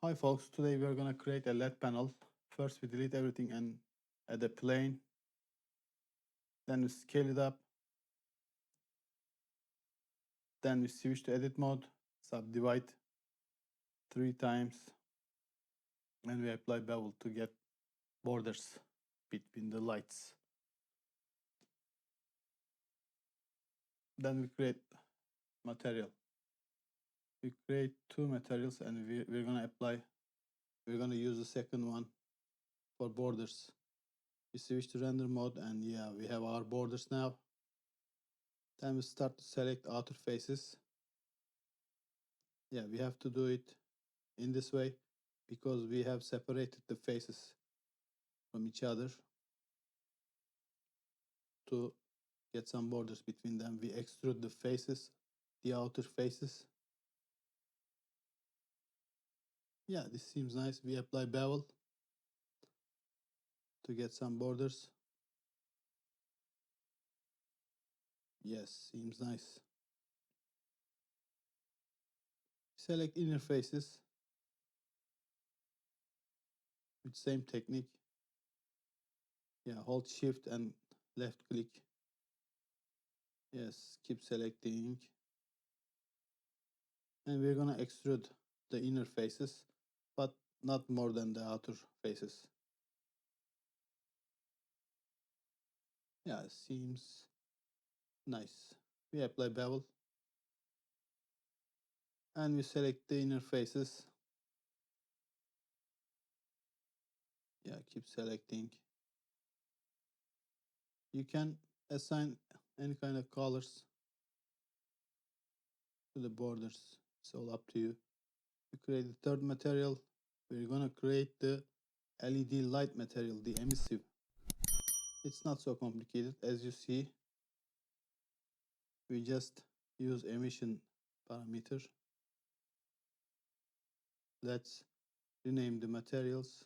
Hi folks, today we are going to create a LED panel. First we delete everything and add a plane. Then we scale it up. Then we switch to edit mode, subdivide 3 times. And we apply bevel to get borders between the lights. Then we create material. We create 2 materials and we're going to use the second one for borders. We switch to render mode and yeah, we have our borders now. Then we start to select outer faces. Yeah, we have to do it in this way because we have separated the faces from each other. To get some borders between them, we extrude the faces, the outer faces. Yeah, this seems nice. We apply bevel to get some borders. Yes, seems nice. Select inner faces with same technique. Yeah, hold shift and left click. Yes, keep selecting. And we're gonna extrude the inner faces, but not more than the outer faces. Yeah, seems nice. We apply bevel. And we select the inner faces. Yeah, keep selecting. You can assign any kind of colors to the borders. It's all up to you. You create the third material. We're gonna create the LED light material, the emissive. It's not so complicated. As you see, we just use emission parameter. Let's rename the materials.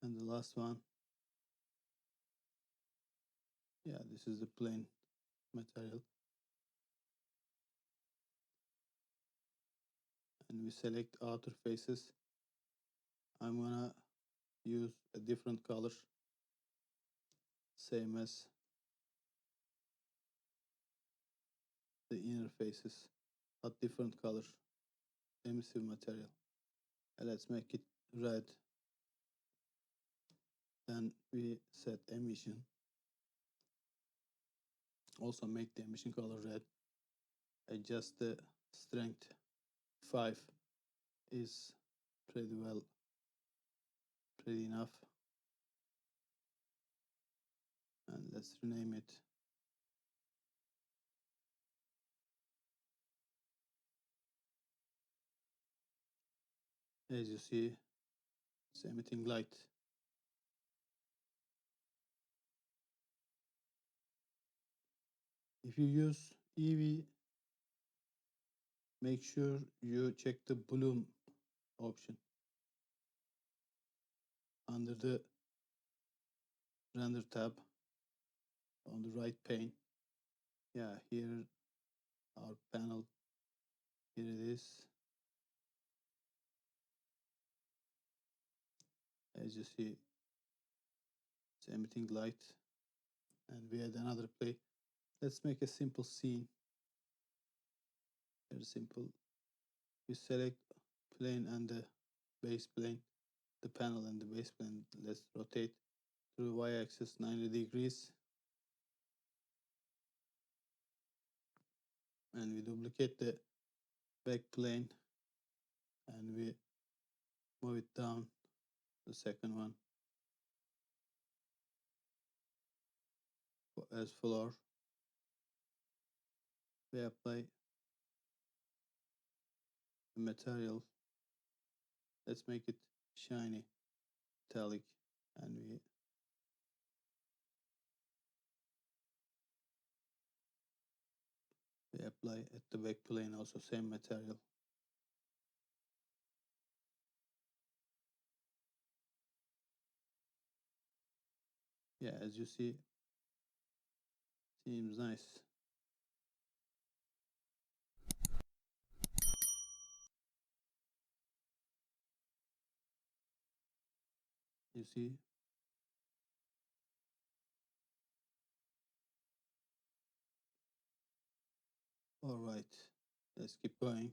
And the last one. Yeah, this is the plain material. And we select outer faces. I'm gonna use a different color, same as the inner faces, but different color, emissive material. And let's make it red. Then we set emission. Also make the emission color red. Adjust the strength. 5 is pretty enough. And let's rename it. As you see, it's emitting light. If you use EV, make sure you check the bloom option under the render tab on the right pane. Yeah, here our panel, here it is. As you see, it's emitting light. And we add another play. Let's make a simple scene. Very simple. We select plane and the base plane, the panel and the base plane. Let's rotate through y-axis 90 degrees. And we duplicate the back plane and we move it down, the second one, as floor. We apply the material. Let's make it shiny, metallic, and we apply at the back plane also same material. Yeah, as you see, Seems nice. You see? All right, let's keep going.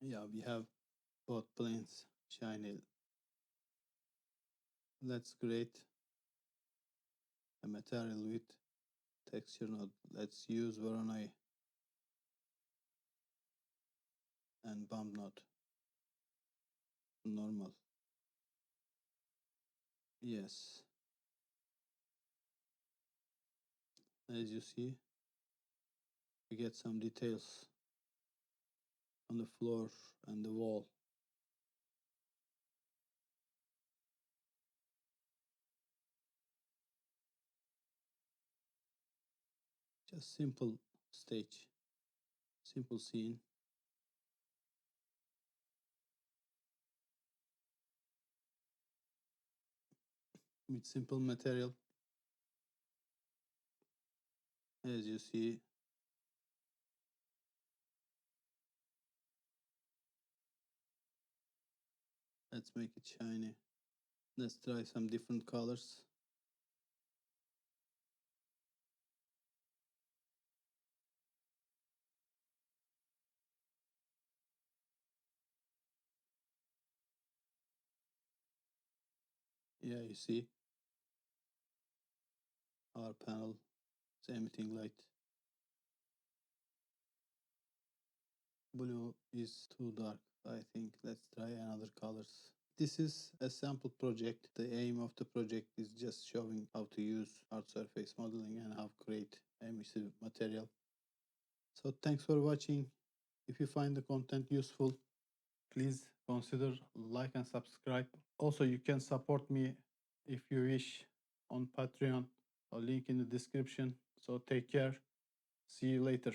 Yeah, we have both planes shiny. Let's create a material with texture node. Let's use Voronoi and bump node. Normal. Yes. As you see, we get some details on the floor and the wall. Just simple stage, simple scene. With simple material. As you see, let's make it shiny. Let's try some different colors. Yeah, you see, our panel is emitting light. Blue is too dark, I think. Let's try another colors. This is a sample project. The aim of the project is just showing how to use hard surface modeling and how to create emissive material. So thanks for watching. If you find the content useful, please consider like and subscribe. Also, you can support me if you wish on Patreon. A link in the description. So take care. See you later.